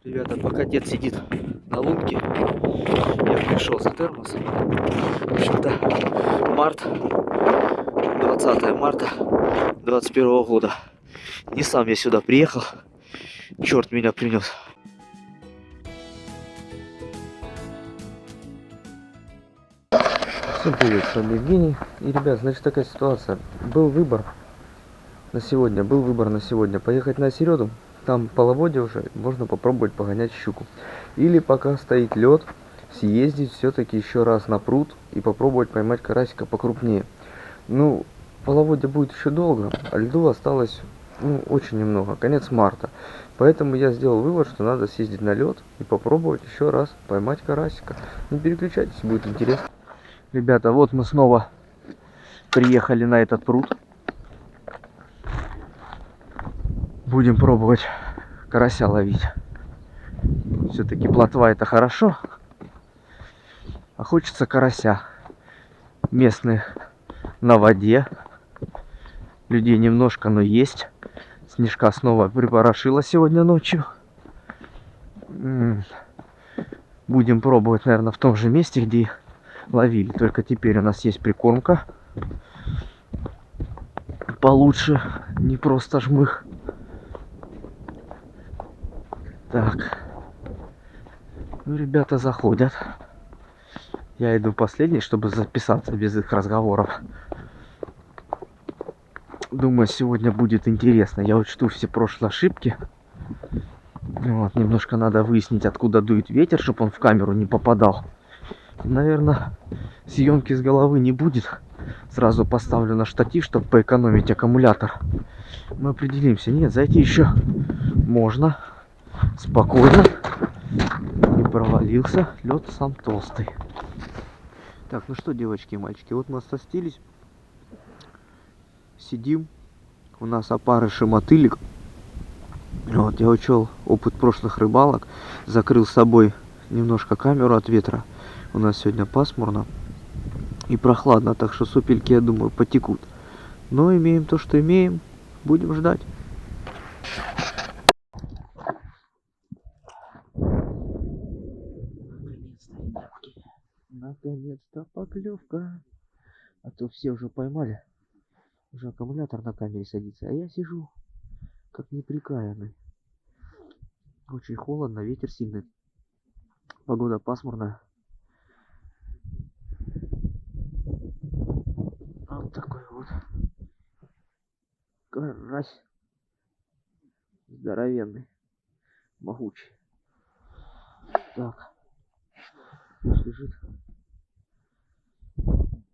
Ребята, пока дед сидит на лунке, я пришел за термосом. В общем-то, март, 20 марта 21 года. Не сам я сюда приехал, черт меня принес. Всем привет, с вами Евгений. И, ребят, значит, такая ситуация. Был выбор на сегодня, поехать на Середу. Там половодье уже, можно попробовать погонять щуку. Или пока стоит лед, съездить все-таки еще раз на пруд и попробовать поймать карасика покрупнее. Ну, половодье будет еще долго, а льду осталось, очень немного, конец марта. Поэтому я сделал вывод, что надо съездить на лед и попробовать еще раз поймать карасика. Не переключайтесь, будет интересно. Ребята, вот мы снова приехали на этот пруд. Будем пробовать карася ловить. Все-таки плотва это хорошо. А хочется карася. Местные на воде. Людей немножко, но есть. Снежка снова припорошила сегодня ночью. Будем пробовать, наверное, в том же месте, где ловили. Только теперь у нас есть прикормка. Получше. Не просто жмых. Так. Ну, ребята заходят. Я иду последний, чтобы записаться без их разговоров. Думаю, сегодня будет интересно. Я учту все прошлые ошибки. Вот, немножко надо выяснить, откуда дует ветер, чтобы он в камеру не попадал. Наверное, съемки с головы не будет. Сразу поставлю на штатив, чтобы поэкономить аккумулятор. Мы определимся. Нет, зайти еще можно. Спокойно. Не провалился. Лед сам толстый. Так, ну что, девочки и мальчики, вот мы остастились. Сидим. У нас опарыш и мотылик. Вот, я учел опыт прошлых рыбалок. Закрыл с собой немножко камеру от ветра. У нас сегодня пасмурно и прохладно, так что сопельки, я думаю, потекут. Но имеем то, что имеем. Будем ждать. Наконец-то поклевка. А то все уже поймали. Уже аккумулятор на камере садится. А я сижу, как неприкаянный. Очень холодно, ветер сильный. Погода пасмурная. Вот такой вот карась. Здоровенный. Могучий. Так. Пусть лежит.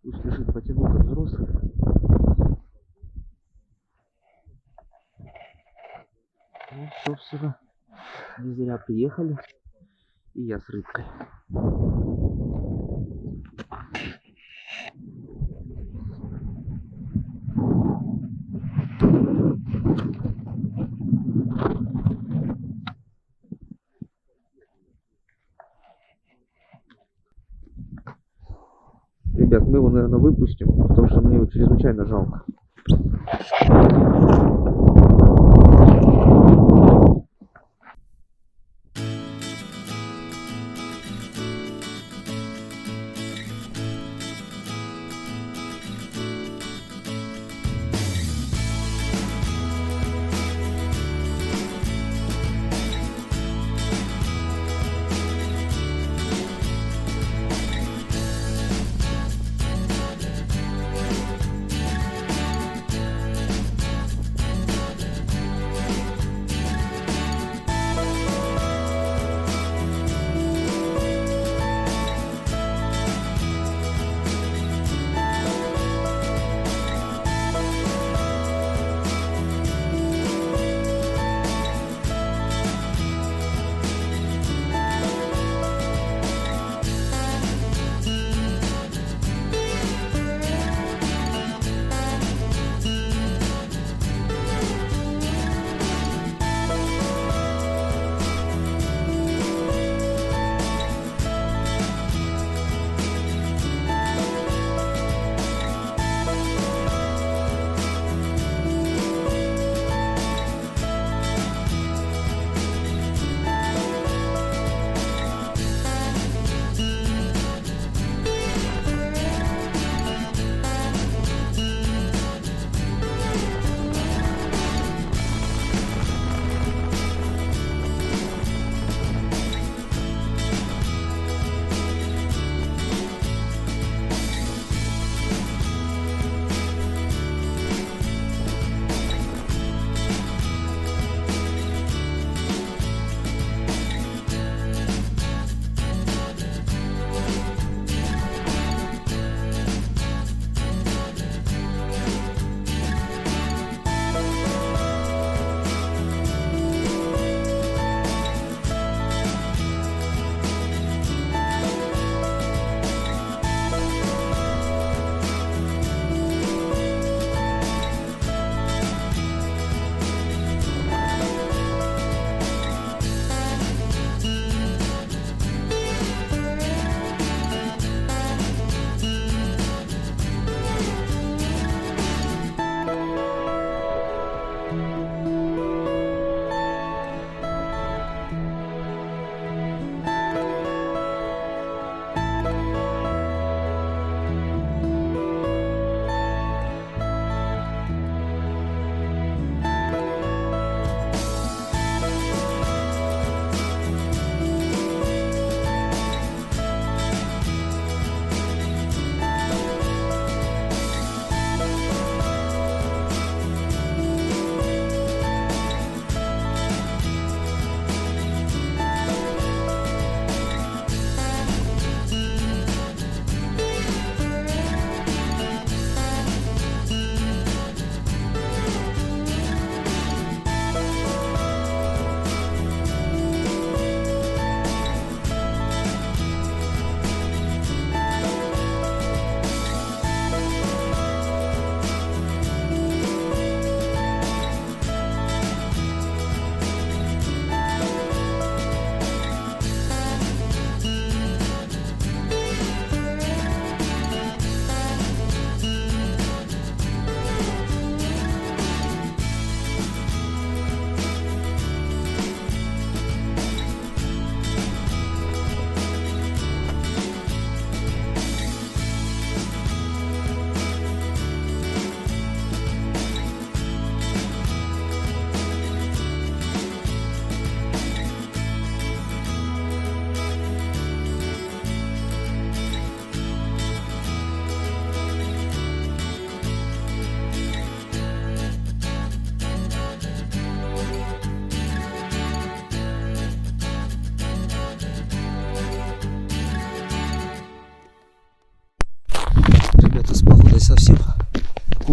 Пусть лежит, потянул как взрослый. Ну, собственно, не зря приехали. И я с рыбкой. Ребят, мы его, наверное, выпустим, потому что мне его чрезвычайно жалко.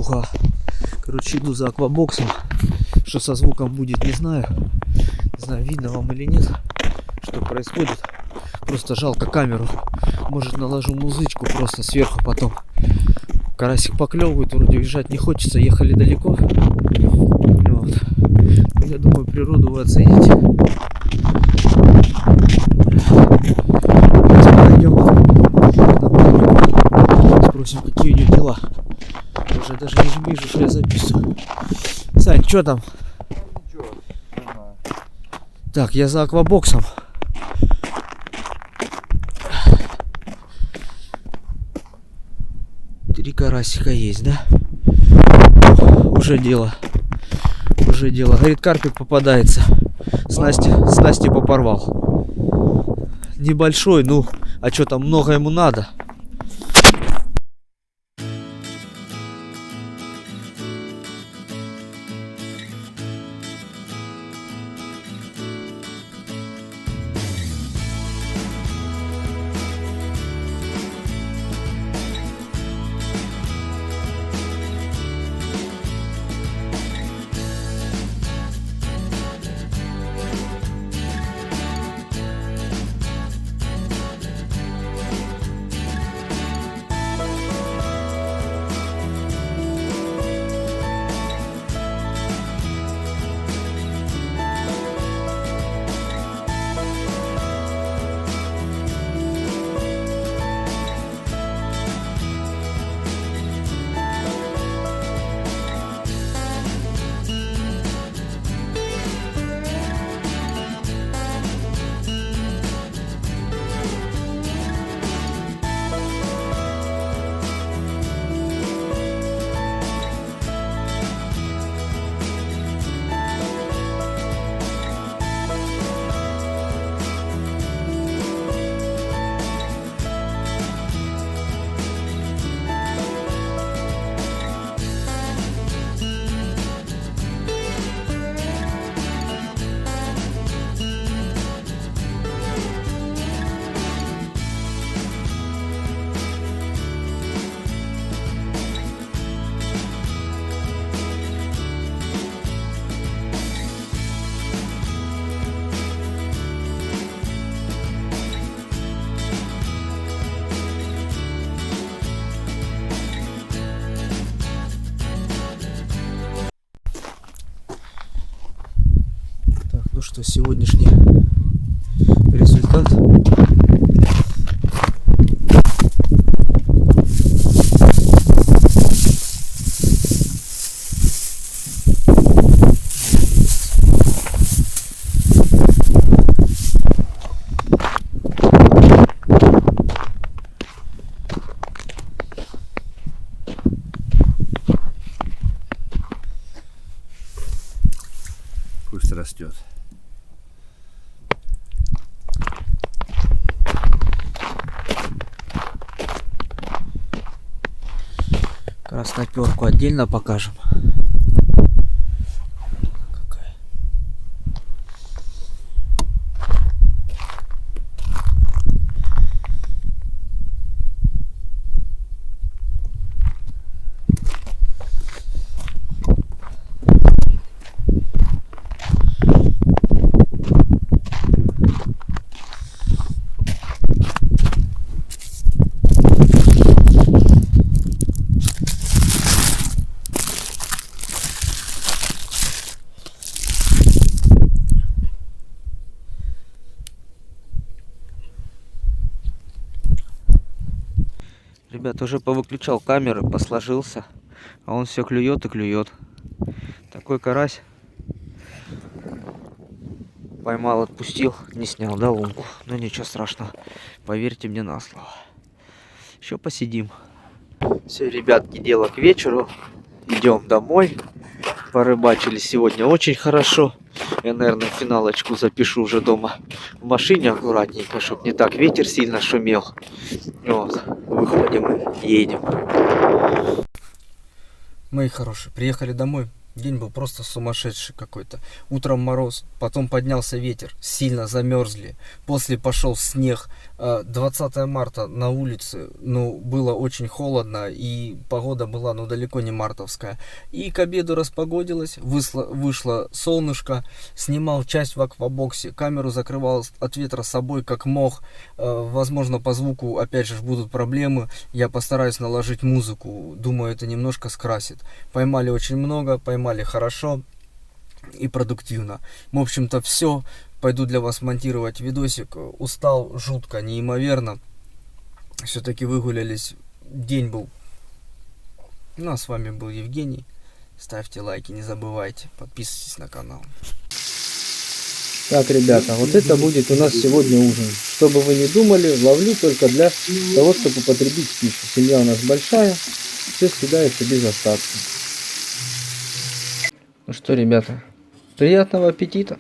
чепуха. Короче, иду за аквабоксом. Что со звуком будет, не знаю. Не знаю, видно вам или нет, что происходит. Просто жалко камеру. Может, наложу музычку просто сверху потом. Карасик поклевывает, вроде уезжать не хочется. Ехали далеко. Вот. Но я думаю, природу вы оцените. Пойдем на Баннику. Спросим, какие у нее дела. Уже даже не вижу, что я записываю. Сань, что там? Ничего, не знаю. Так, я за аквабоксом. Три карасика есть, да? Уже дело. Уже дело. Говорит, карпик попадается. Снасти попорвал. Небольшой, ну, а что там, много ему надо. Ну что, сегодняшний результат. Пусть растет. Красноперку отдельно покажем. Какая. Ребят, уже повыключал камеры, посложился, а он все клюет и клюет. Такой карась. Поймал, отпустил, не снял, да, лунку. Но ничего страшного, поверьте мне на слово. Еще посидим. Все, ребятки, дело к вечеру. Идем домой. Порыбачили сегодня очень хорошо. Я, наверное, финалочку запишу уже дома в машине аккуратненько, чтобы не так ветер сильно шумел. Вот, выходим и едем. Мои хорошие, приехали домой. День был просто сумасшедший какой-то. Утром мороз, потом поднялся ветер, сильно замерзли. После пошел снег. 20 марта на улице, ну, было очень холодно, и погода была, ну, далеко не мартовская. И к обеду распогодилось, вышло солнышко, снимал часть в аквабоксе, камеру закрывал от ветра собой как мог. Возможно, по звуку, опять же, будут проблемы. Я постараюсь наложить музыку, думаю, это немножко скрасит. Поймали очень много, поймали хорошо и продуктивно. В общем-то, все. Пойду для вас монтировать видосик. Устал жутко, неимоверно. Все-таки выгулялись. День был. Ну, а с вами был Евгений. Ставьте лайки, не забывайте. Подписывайтесь на канал. Так, ребята, вот это будет у нас сегодня ужин. Что бы вы ни думали, ловлю только для того, чтобы употребить пищу. Семья у нас большая. Все съедается без остатка. Ну что, ребята, приятного аппетита!